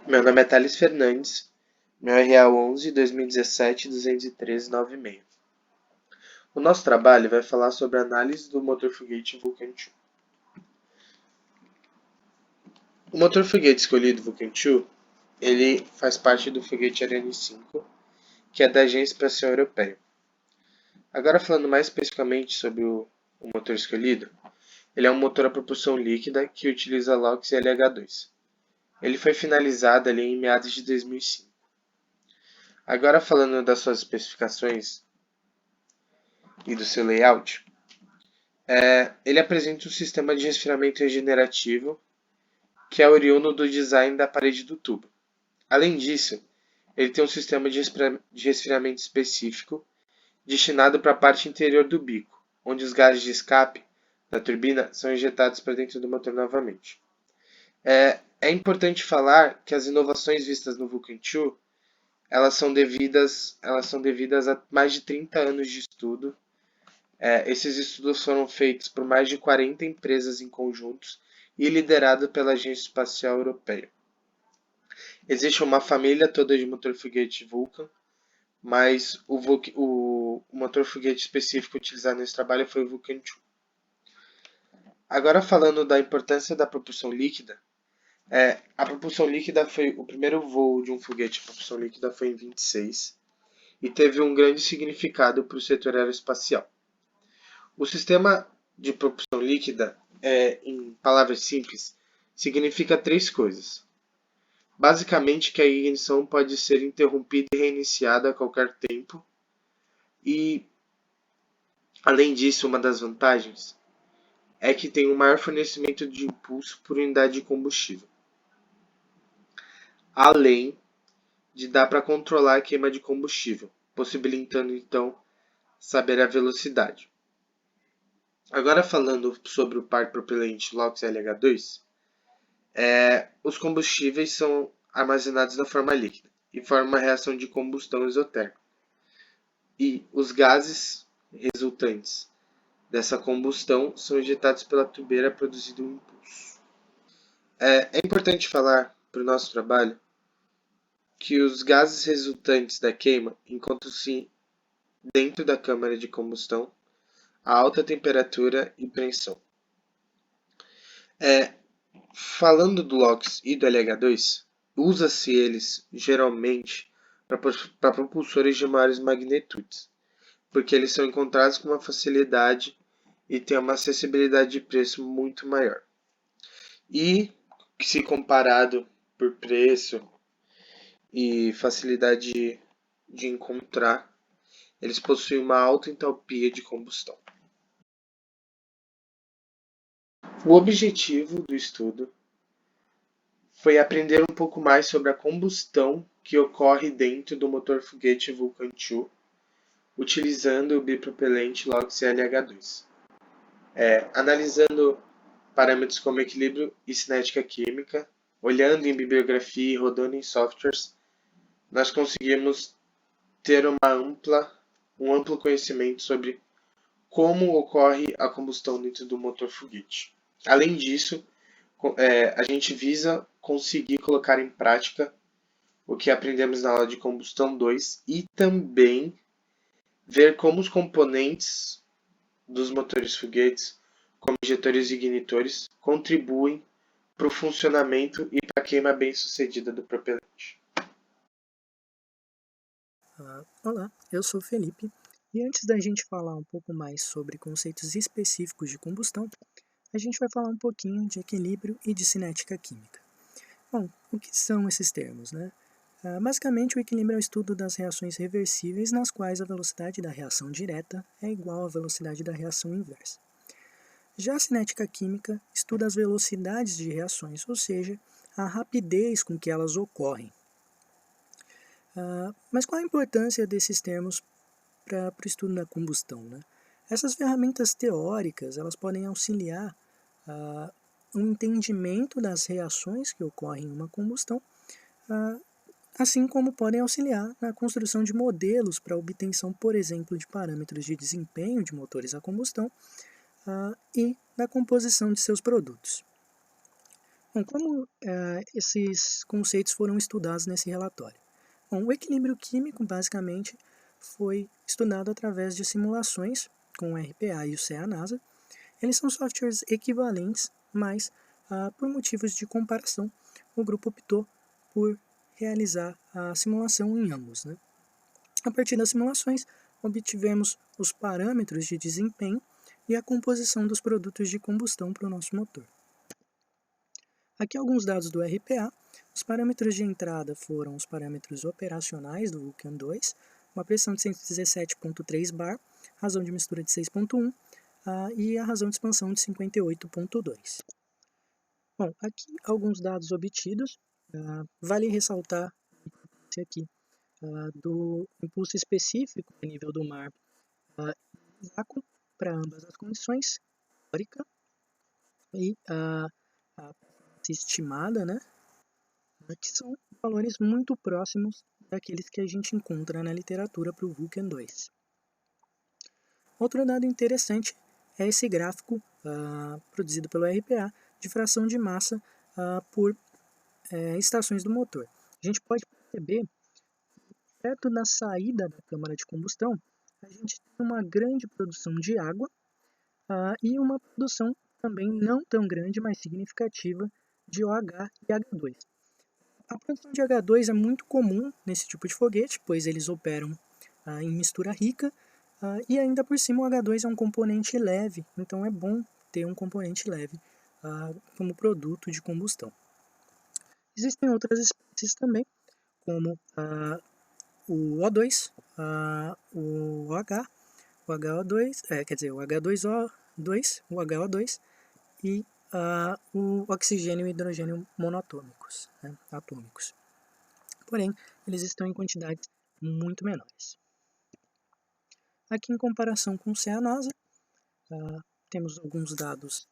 Meu nome é Thales Fernandes, meu RA é 11 2017 213 96. O nosso trabalho vai falar sobre a análise do motor foguete Vulcan 2. O motor foguete escolhido Vulcan 2, ele faz parte do foguete Ariane 5, que é da Agência Espacial Europeia. Agora falando mais especificamente sobre o motor escolhido, ele é um motor a propulsão líquida que utiliza LOX e LH2. Ele foi finalizado ali em meados de 2005. Agora falando das suas especificações e do seu layout, ele apresenta um sistema de resfriamento regenerativo que é oriundo do design da parede do tubo. Além disso, ele tem um sistema de resfriamento específico destinado para a parte interior do bico, onde os gases de escape da turbina são injetados para dentro do motor novamente. É importante falar que as inovações vistas no Vulcan 2 elas são devidas a mais de 30 anos de estudo. Esses estudos foram feitos por mais de 40 empresas em conjuntos e liderado pela Agência Espacial Europeia. Existe uma família toda de motor foguete Vulcan, mas o motor foguete específico utilizado nesse trabalho foi o Vulcan 2. Agora falando da importância da propulsão líquida, a propulsão líquida foi o primeiro voo de um foguete. A propulsão líquida foi em 26 e teve um grande significado para o setor aeroespacial. O sistema de propulsão líquida, em palavras simples, significa três coisas. Basicamente que a ignição pode ser interrompida e reiniciada a qualquer tempo. E, além disso, uma das vantagens é que tem um maior fornecimento de impulso por unidade de combustível. Além de dar para controlar a queima de combustível, possibilitando então saber a velocidade. Agora falando sobre o par propelente LOX LH2, os combustíveis são armazenados na forma líquida e formam uma reação de combustão exotérmica. E os gases resultantes dessa combustão são injetados pela tubeira produzindo um impulso. É importante falar para o nosso trabalho que os gases resultantes da queima encontram-se dentro da câmara de combustão a alta temperatura e pressão. Falando do LOX e do LH2, usa-se eles geralmente para propulsores de maiores magnitudes, porque eles são encontrados com uma facilidade e têm uma acessibilidade de preço muito maior. E, se comparado por preço e facilidade de encontrar, eles possuem uma alta entalpia de combustão. O objetivo do estudo foi aprender um pouco mais sobre a combustão que ocorre dentro do motor foguete Vulcan 2, utilizando o bipropelente LOX LH2. Analisando parâmetros como equilíbrio e cinética química, olhando em bibliografia e rodando em softwares, nós conseguimos ter um amplo conhecimento sobre como ocorre a combustão dentro do motor foguete. Além disso, a gente visa conseguir colocar em prática o que aprendemos na aula de combustão 2 e também ver como os componentes dos motores foguetes, como injetores e ignitores, contribuem para o funcionamento e para a queima bem-sucedida do propelente. Olá, eu sou o Felipe, e antes da gente falar um pouco mais sobre conceitos específicos de combustão, a gente vai falar um pouquinho de equilíbrio e de cinética química. Bom, o que são esses termos, né? Basicamente, o equilíbrio é o estudo das reações reversíveis nas quais a velocidade da reação direta é igual à velocidade da reação inversa. Já a cinética química estuda as velocidades de reações, ou seja, a rapidez com que elas ocorrem. Mas qual a importância desses termos para o estudo da combustão, né? Essas ferramentas teóricas elas podem auxiliar um entendimento das reações que ocorrem em uma combustão, assim como podem auxiliar na construção de modelos para a obtenção, por exemplo, de parâmetros de desempenho de motores a combustão e da composição de seus produtos. Bom, como esses conceitos foram estudados nesse relatório? Bom, o equilíbrio químico, basicamente, foi estudado através de simulações com o RPA e o CEA-NASA. Eles são softwares equivalentes, mas, por motivos de comparação, o grupo optou por realizar a simulação em ambos, né? A partir das simulações, obtivemos os parâmetros de desempenho e a composição dos produtos de combustão para o nosso motor. Aqui alguns dados do RPA. Os parâmetros de entrada foram os parâmetros operacionais do Vulcan 2, uma pressão de 117,3 bar, razão de mistura de 6,1 e a razão de expansão de 58,2. Bom, aqui alguns dados obtidos. Vale ressaltar esse aqui do impulso específico a nível do mar vácuo para ambas as condições, teórica e a estimada, né, que são valores muito próximos daqueles que a gente encontra na literatura para o Vulcan 2. Outro dado interessante é esse gráfico produzido pelo RPA de fração de massa por estações do motor. A gente pode perceber que perto da saída da câmara de combustão, a gente tem uma grande produção de água e uma produção também não tão grande, mas significativa de OH e H2. A produção de H2 é muito comum nesse tipo de foguete, pois eles operam em mistura rica e ainda por cima o H2 é um componente leve, então é bom ter um componente leve como produto de combustão. Existem outras espécies também, como o O2, o OH, o HO2, o H2O2, o HO2 e o oxigênio e hidrogênio monatômicos, né, atômicos. Porém, eles estão em quantidades muito menores. Aqui, em comparação com o CEA-NASA, temos alguns dados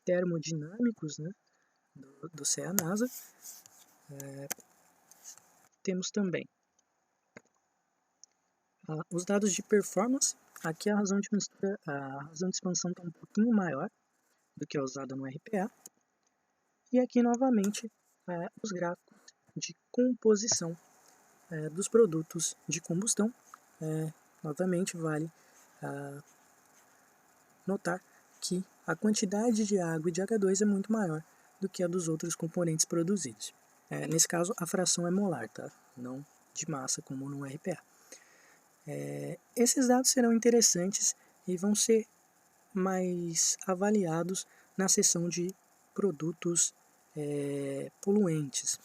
termodinâmicos, né, do CEA-NASA. Temos também os dados de performance. Aqui a razão de mistura, a razão de expansão está um pouquinho maior do que é usada no RPA. E aqui novamente os gráficos de composição dos produtos de combustão. Novamente vale notar que a quantidade de água e de H2 é muito maior do que a dos outros componentes produzidos. Nesse caso a fração é molar, tá? Não de massa como no RPA. Esses dados serão interessantes e vão ser mais avaliados na seção de produtos poluentes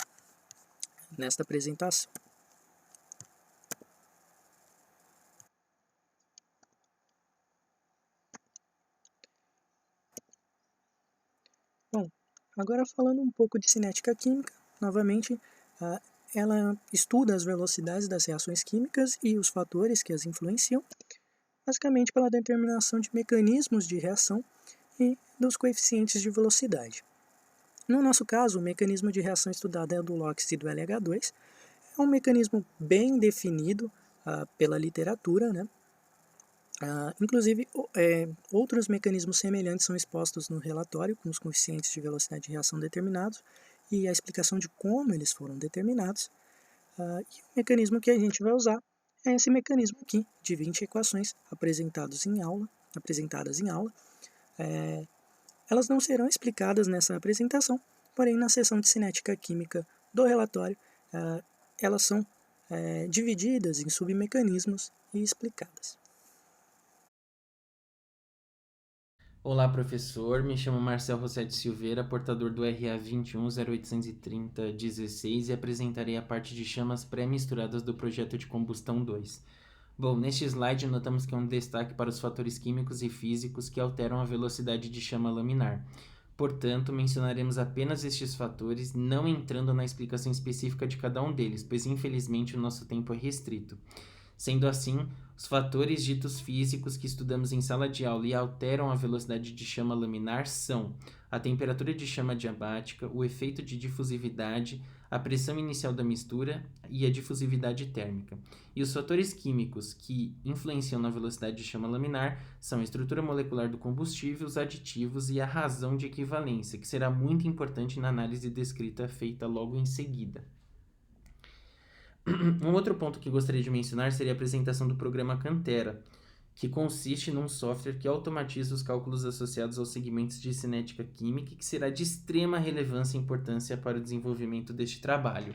nesta apresentação. Bom, agora falando um pouco de cinética química, novamente ela estuda as velocidades das reações químicas e os fatores que as influenciam, basicamente pela determinação de mecanismos de reação e dos coeficientes de velocidade. No nosso caso, o mecanismo de reação estudado é o do LOX e do LH2. É um mecanismo bem definido pela literatura, né? Inclusive, outros mecanismos semelhantes são expostos no relatório, com os coeficientes de velocidade de reação determinados e a explicação de como eles foram determinados. E o mecanismo que a gente vai usar é esse mecanismo aqui, de 20 equações apresentadas em aula. Elas não serão explicadas nessa apresentação, porém na seção de cinética química do relatório, elas são divididas em submecanismos e explicadas. Olá, professor. Me chamo Marcel Rossetti Silveira, portador do RA 21-0830-16 e apresentarei a parte de chamas pré-misturadas do projeto de combustão 2. Bom, neste slide notamos que é um destaque para os fatores químicos e físicos que alteram a velocidade de chama laminar. Portanto, mencionaremos apenas estes fatores, não entrando na explicação específica de cada um deles, pois infelizmente o nosso tempo é restrito. Sendo assim, os fatores ditos físicos que estudamos em sala de aula e alteram a velocidade de chama laminar são a temperatura de chama diabática, o efeito de difusividade, a pressão inicial da mistura e a difusividade térmica. E os fatores químicos que influenciam na velocidade de chama laminar são a estrutura molecular do combustível, os aditivos e a razão de equivalência, que será muito importante na análise descrita feita logo em seguida. Um outro ponto que gostaria de mencionar seria a apresentação do programa Cantera, que consiste num software que automatiza os cálculos associados aos segmentos de cinética química e que será de extrema relevância e importância para o desenvolvimento deste trabalho.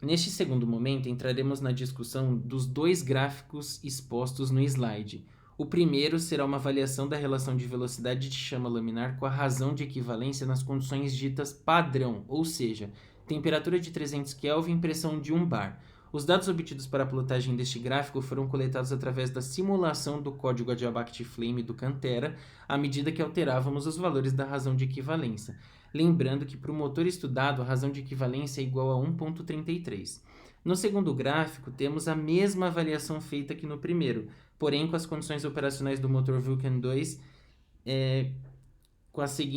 Neste segundo momento, entraremos na discussão dos dois gráficos expostos no slide. O primeiro será uma avaliação da relação de velocidade de chama laminar com a razão de equivalência nas condições ditas padrão, ou seja, temperatura de 300 Kelvin, pressão de 1 bar. Os dados obtidos para a plotagem deste gráfico foram coletados através da simulação do código Adiabatic Flame do Cantera, à medida que alterávamos os valores da razão de equivalência. Lembrando que para o motor estudado, a razão de equivalência é igual a 1.33. No segundo gráfico, temos a mesma avaliação feita que no primeiro, porém com as condições operacionais do motor Vulcan 2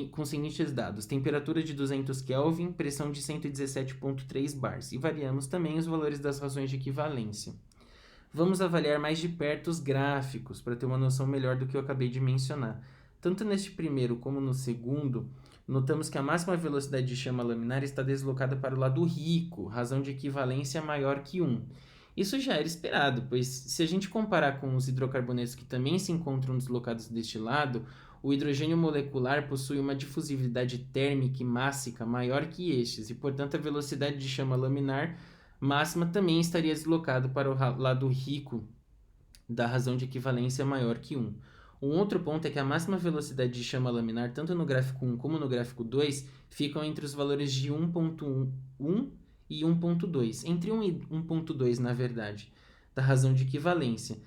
com os seguintes dados: temperatura de 200 Kelvin, pressão de 117.3 bars, e variamos também os valores das razões de equivalência. Vamos avaliar mais de perto os gráficos para ter uma noção melhor do que eu acabei de mencionar. Tanto neste primeiro como no segundo, notamos que a máxima velocidade de chama laminar está deslocada para o lado rico, razão de equivalência maior que 1. Isso já era esperado, pois se a gente comparar com os hidrocarbonetos que também se encontram deslocados deste lado, o hidrogênio molecular possui uma difusividade térmica e mássica maior que estes, e portanto a velocidade de chama laminar máxima também estaria deslocada para o lado rico da razão de equivalência maior que 1. Um outro ponto é que a máxima velocidade de chama laminar, tanto no gráfico 1 como no gráfico 2, ficam entre os valores de 1.1 e 1.2, entre 1 e 1.2 na verdade, da razão de equivalência.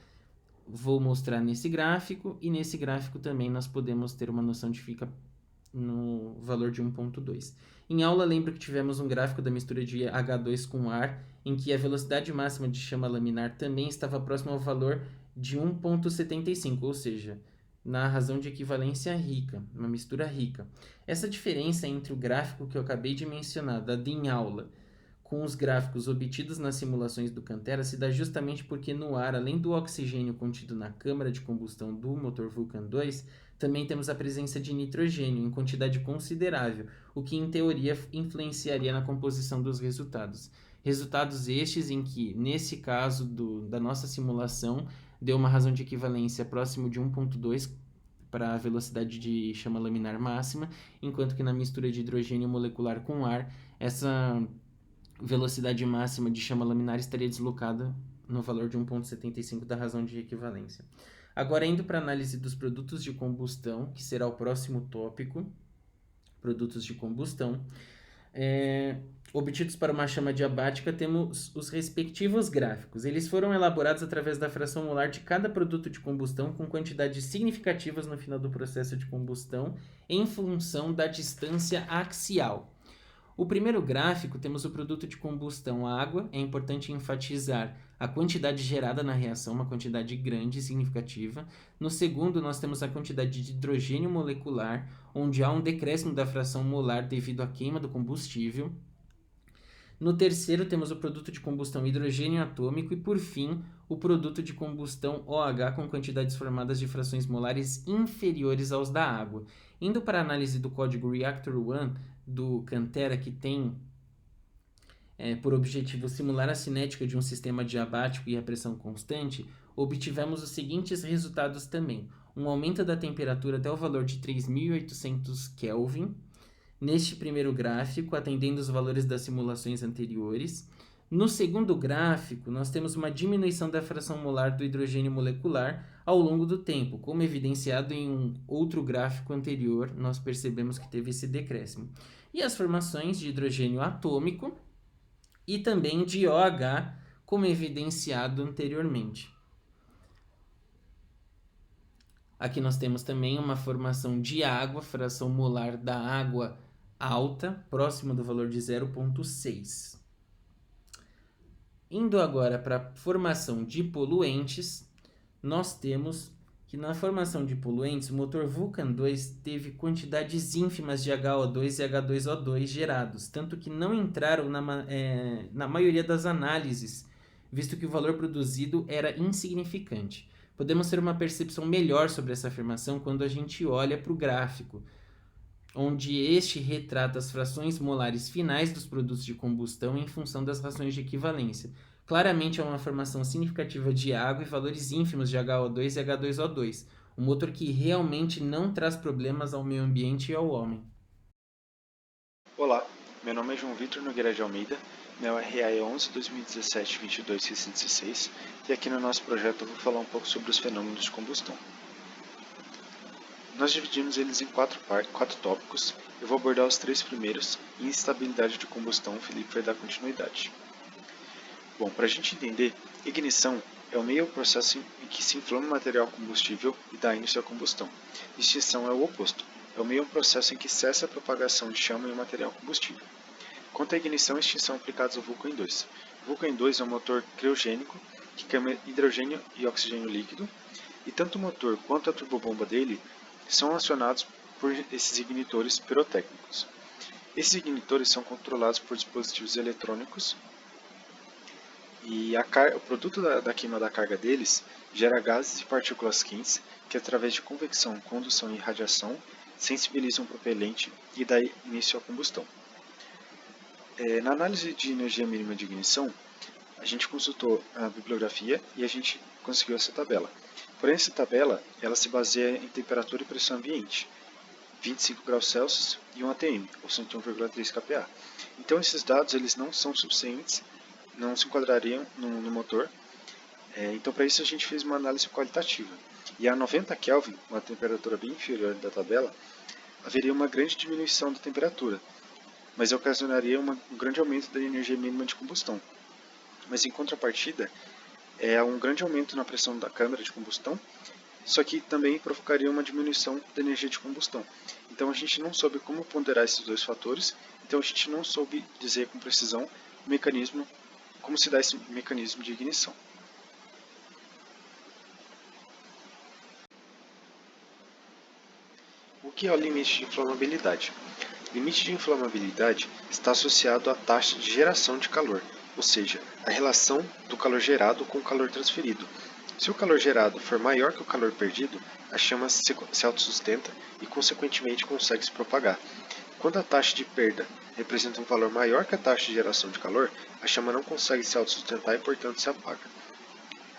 Vou mostrar nesse gráfico, e nesse gráfico também nós podemos ter uma noção de fica no valor de 1.2. Em aula, lembro que tivemos um gráfico da mistura de H2 com ar, em que a velocidade máxima de chama laminar também estava próxima ao valor de 1.75, ou seja, na razão de equivalência rica, uma mistura rica. Essa diferença entre o gráfico que eu acabei de mencionar, dado em aula, com os gráficos obtidos nas simulações do Cantera se dá justamente porque no ar, além do oxigênio contido na câmara de combustão do motor Vulcan 2, também temos a presença de nitrogênio em quantidade considerável, o que em teoria influenciaria na composição dos resultados. Resultados estes em que, nesse caso da nossa simulação, deu uma razão de equivalência próximo de 1.2 para a velocidade de chama laminar máxima, enquanto que na mistura de hidrogênio molecular com ar, essa velocidade máxima de chama laminar estaria deslocada no valor de 1.75 da razão de equivalência. Agora, indo para a análise dos produtos de combustão, que será o próximo tópico, produtos de combustão, obtidos para uma chama diabática, temos os respectivos gráficos. Eles foram elaborados através da fração molar de cada produto de combustão com quantidades significativas no final do processo de combustão em função da distância axial. O primeiro gráfico, temos o produto de combustão água. É importante enfatizar a quantidade gerada na reação, uma quantidade grande e significativa. No segundo, nós temos a quantidade de hidrogênio molecular, onde há um decréscimo da fração molar devido à queima do combustível. No terceiro, temos o produto de combustão hidrogênio atômico e, por fim, o produto de combustão OH com quantidades formadas de frações molares inferiores aos da água. Indo para a análise do código Reactor 1 do Cantera, que tem por objetivo simular a cinética de um sistema diabático e a pressão constante, obtivemos os seguintes resultados também. Um aumento da temperatura até o valor de 3.800 Kelvin, neste primeiro gráfico, atendendo os valores das simulações anteriores. No segundo gráfico, nós temos uma diminuição da fração molar do hidrogênio molecular ao longo do tempo. Como evidenciado em um outro gráfico anterior, nós percebemos que teve esse decréscimo. E as formações de hidrogênio atômico e também de OH, como evidenciado anteriormente. Aqui nós temos também uma formação de água, fração molar da água alta, próximo do valor de 0,6. Indo agora para a formação de poluentes, nós temos que na formação de poluentes, o motor Vulcan 2 teve quantidades ínfimas de HO2 e H2O2 gerados, tanto que não entraram na maioria das análises, visto que o valor produzido era insignificante. Podemos ter uma percepção melhor sobre essa afirmação quando a gente olha para o gráfico, onde este retrata as frações molares finais dos produtos de combustão em função das rações de equivalência. Claramente há uma formação significativa de água e valores ínfimos de HO2 e H2O2, um motor que realmente não traz problemas ao meio ambiente e ao homem. Olá, meu nome é João Vitor Nogueira de Almeida, meu RA é 11-2017-22-616 e aqui no nosso projeto eu vou falar um pouco sobre os fenômenos de combustão. Nós dividimos eles em quatro tópicos, eu vou abordar os 3 primeiros e instabilidade de combustão, o Felipe vai dar continuidade. Bom, para a gente entender, ignição é o meio ou processo em que se inflama o material combustível e dá início à combustão. Extinção é o oposto, é o meio ou processo em que cessa a propagação de chama em um material combustível. Quanto à ignição e extinção aplicados ao Vulcan 2. O Vulcan 2 é um motor criogênico que queima hidrogênio e oxigênio líquido, e tanto o motor quanto a turbobomba dele são acionados por esses ignitores pirotécnicos. Esses ignitores são controlados por dispositivos eletrônicos e o produto da queima da carga deles gera gases e partículas quentes que, através de convecção, condução e radiação, sensibilizam o propelente e dá início à combustão. Na análise de energia mínima de ignição, a gente consultou a bibliografia e a gente conseguiu essa tabela. Porém, essa tabela ela se baseia em temperatura e pressão ambiente, 25 graus Celsius e 1 atm, ou 101,3 kPa. Então, esses dados eles não são suficientes, não se enquadrariam no motor. Então, para isso, a gente fez uma análise qualitativa. E a 90 Kelvin, uma temperatura bem inferior da tabela, haveria uma grande diminuição da temperatura, mas ocasionaria um grande aumento da energia mínima de combustão. Mas, em contrapartida, um grande aumento na pressão da câmara de combustão, só que também provocaria uma diminuição da energia de combustão. Então a gente não soube como ponderar esses dois fatores, então a gente não soube dizer com precisão como se dá esse mecanismo de ignição. O que é o limite de inflamabilidade? O limite de inflamabilidade está associado à taxa de geração de calor, ou seja, a relação do calor gerado com o calor transferido. Se o calor gerado for maior que o calor perdido, a chama se autossustenta e, consequentemente, consegue se propagar. Quando a taxa de perda representa um valor maior que a taxa de geração de calor, a chama não consegue se autossustentar e, portanto, se apaga.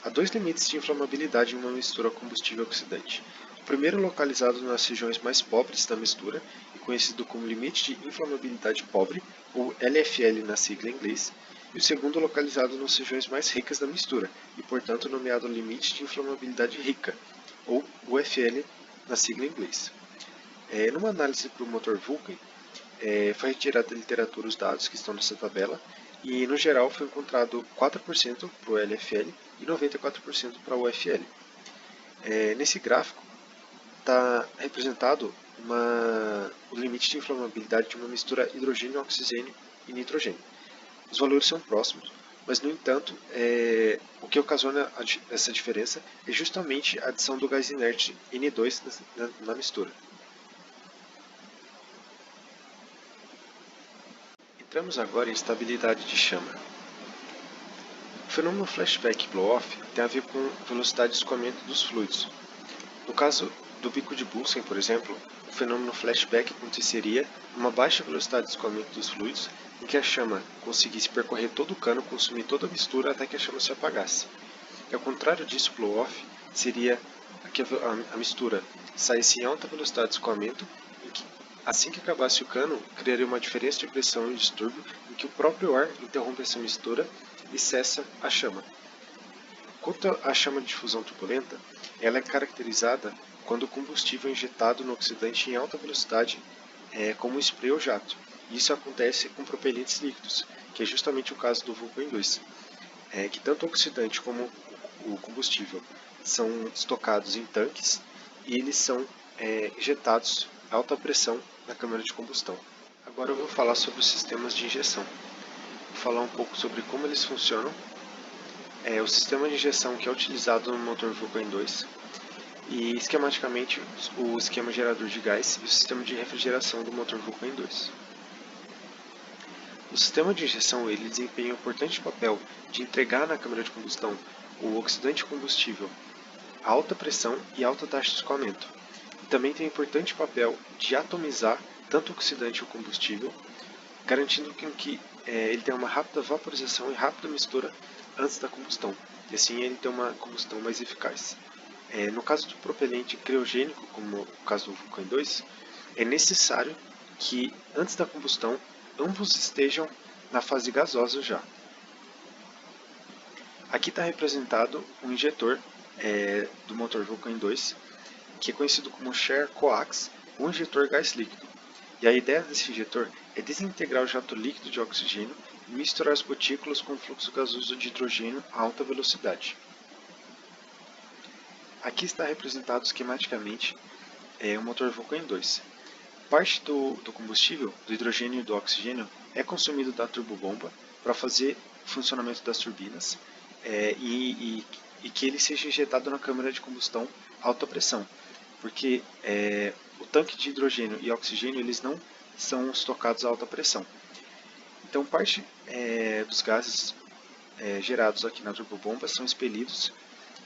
Há 2 limites de inflamabilidade em uma mistura combustível-oxidante. O primeiro localizado nas regiões mais pobres da mistura e conhecido como limite de inflamabilidade pobre, ou LFL na sigla em inglês, e o segundo localizado nas regiões mais ricas da mistura, e portanto nomeado limite de inflamabilidade rica, ou UFL na sigla em inglês. Numa análise para o motor Vulcan, foi retirado da literatura os dados que estão nessa tabela, e no geral foi encontrado 4% para o LFL e 94% para o UFL. Nesse gráfico está representado o limite de inflamabilidade de uma mistura hidrogênio, oxigênio e nitrogênio. Os valores são próximos, mas no entanto, o que ocasiona essa diferença é justamente a adição do gás inerte N2 na mistura. Entramos agora em estabilidade de chama. O fenômeno flashback blow-off tem a ver com velocidade de escoamento dos fluidos. No caso do bico de Bunsen, por exemplo, o fenômeno flashback aconteceria numa baixa velocidade de escoamento dos fluidos, em que a chama conseguisse percorrer todo o cano, consumir toda a mistura até que a chama se apagasse. E ao contrário disso, blow-off seria que a mistura saísse em alta velocidade de escoamento, em que assim que acabasse o cano, criaria uma diferença de pressão e distúrbio em que o próprio ar interrompe essa mistura e cessa a chama. Quanto à chama de difusão turbulenta, ela é caracterizada quando o combustível é injetado no oxidante em alta velocidade, como um spray ou jato. Isso acontece com propelentes líquidos, que é justamente o caso do Vulcan 2, que tanto o oxidante como o combustível são estocados em tanques e eles são injetados a alta pressão na câmara de combustão. Agora eu vou falar sobre os sistemas de injeção. Vou falar um pouco sobre como eles funcionam. O sistema de injeção que é utilizado no motor Vulcan 2 e esquematicamente o esquema gerador de gás e o sistema de refrigeração do motor Vulcan 2. O sistema de injeção ele desempenha um importante papel de entregar na câmara de combustão o oxidante combustível a alta pressão e alta taxa de escoamento. E também tem um importante papel de atomizar tanto o oxidante e o combustível, garantindo que ele tenha uma rápida vaporização e rápida mistura antes da combustão, e assim ele tem uma combustão mais eficaz. No caso do propelente criogênico, como o caso do Vulcan 2, é necessário que antes da combustão ambos estejam na fase gasosa já. Aqui está representado um injetor do motor Vulcan 2, que é conhecido como Share Coax, ou injetor gás líquido. E a ideia desse injetor é desintegrar o jato líquido de oxigênio e misturar as gotículas com o fluxo gasoso de hidrogênio a alta velocidade. Aqui está representado esquematicamente o motor Vulcan 2. Parte do combustível, do hidrogênio e do oxigênio, é consumido da turbobomba para fazer o funcionamento das turbinas e que ele seja injetado na câmara de combustão a alta pressão, porque o tanque de hidrogênio e oxigênio eles não são estocados a alta pressão. Então parte dos gases gerados aqui na turbobomba são expelidos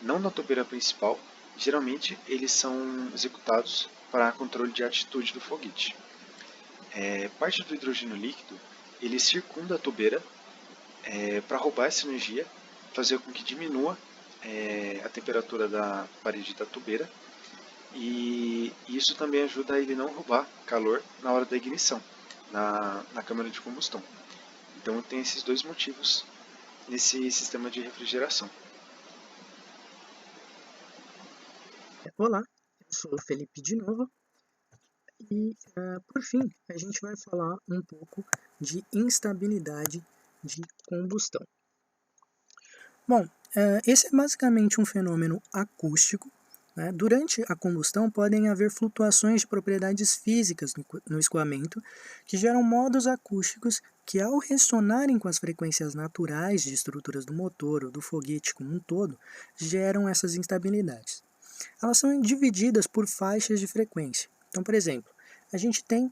não na tubeira principal, geralmente eles são executados para controle de altitude do foguete. Parte do hidrogênio líquido ele circunda a tubeira para roubar essa energia, fazer com que diminua a temperatura da parede da tubeira, e isso também ajuda a ele não roubar calor na hora da ignição, na câmara de combustão. Então tem esses dois motivos nesse sistema de refrigeração. Olá, eu sou o Felipe de novo e, por fim, a gente vai falar um pouco de instabilidade de combustão. Bom, esse é basicamente um fenômeno acústico. Né? Durante a combustão podem haver flutuações de propriedades físicas no escoamento que geram modos acústicos que, ao ressonarem com as frequências naturais de estruturas do motor ou do foguete como um todo, geram essas instabilidades. Elas são divididas por faixas de frequência. Então, por exemplo, a gente tem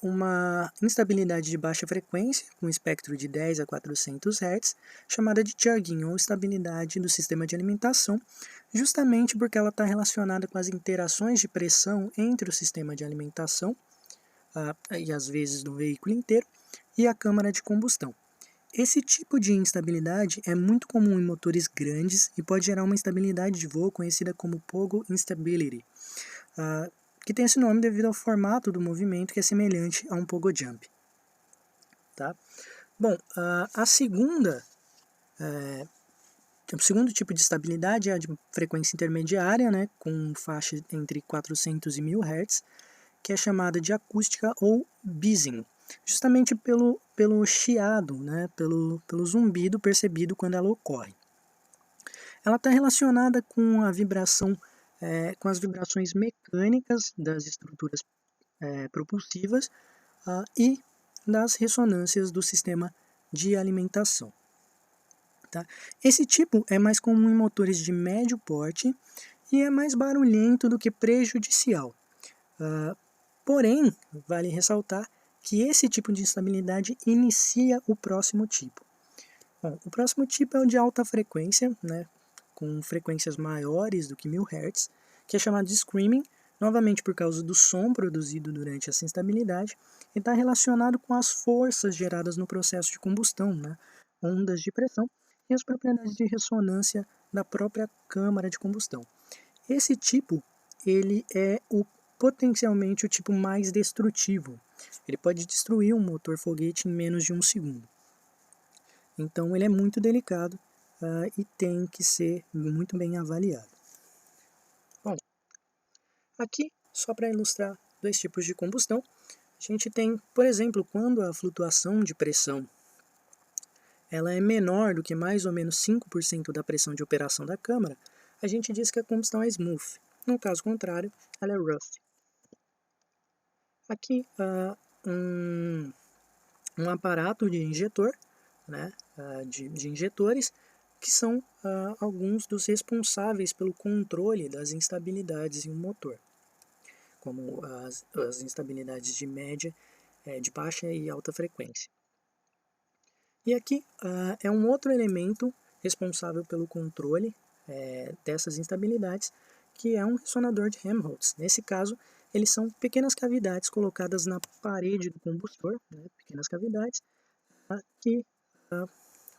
uma instabilidade de baixa frequência, com espectro de 10 a 400 Hz, chamada de chugging, ou estabilidade do sistema de alimentação, justamente porque ela está relacionada com as interações de pressão entre o sistema de alimentação, e às vezes do veículo inteiro, e a câmara de combustão. Esse tipo de instabilidade é muito comum em motores grandes e pode gerar uma instabilidade de voo conhecida como Pogo Instability, que tem esse nome devido ao formato do movimento que é semelhante a um Pogo Jump. Tá? Bom, o segundo tipo de estabilidade é a de frequência intermediária, né, com faixa entre 400 e 1000 Hz, que é chamada de acústica ou buzzing, justamente pelo chiado, né, pelo zumbido percebido quando ela ocorre. Ela está relacionada com a vibração, com as vibrações mecânicas das estruturas propulsivas e das ressonâncias do sistema de alimentação. Tá? Esse tipo é mais comum em motores de médio porte e é mais barulhento do que prejudicial. Porém, vale ressaltar que esse tipo de instabilidade inicia o próximo tipo. Bom, o próximo tipo é o de alta frequência, né, com frequências maiores do que 1000 Hz, que é chamado de screaming, novamente por causa do som produzido durante essa instabilidade, e está relacionado com as forças geradas no processo de combustão, né, ondas de pressão e as propriedades de ressonância da própria câmara de combustão. Esse tipo ele é potencialmente o tipo mais destrutivo. Ele pode destruir um motor foguete em menos de 1 segundo. Então ele é muito delicado e tem que ser muito bem avaliado. Bom, aqui, só para ilustrar dois tipos de combustão, a gente tem, por exemplo, quando a flutuação de pressão ela é menor do que mais ou menos 5% da pressão de operação da câmara, a gente diz que a combustão é smooth. No caso contrário, ela é rough. Aqui, um aparato de injetor, né, de injetores, que são alguns dos responsáveis pelo controle das instabilidades em um motor, como as instabilidades de média, de baixa e alta frequência. E aqui é um outro elemento responsável pelo controle dessas instabilidades, que é um ressonador de Helmholtz. Nesse caso, eles são pequenas cavidades colocadas na parede do combustor, pequenas cavidades, que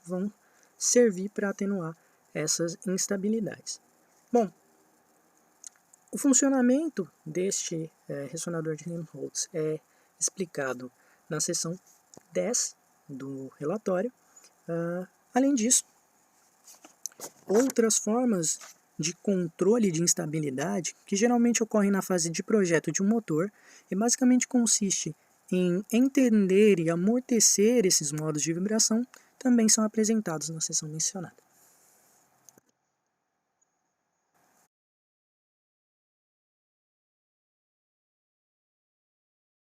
vão servir para atenuar essas instabilidades. Bom, o funcionamento deste ressonador de Helmholtz é explicado na seção 10 do relatório. Além disso, outras formas de controle de instabilidade, que geralmente ocorrem na fase de projeto de um motor, e basicamente consiste em entender e amortecer esses modos de vibração, também são apresentados na seção mencionada.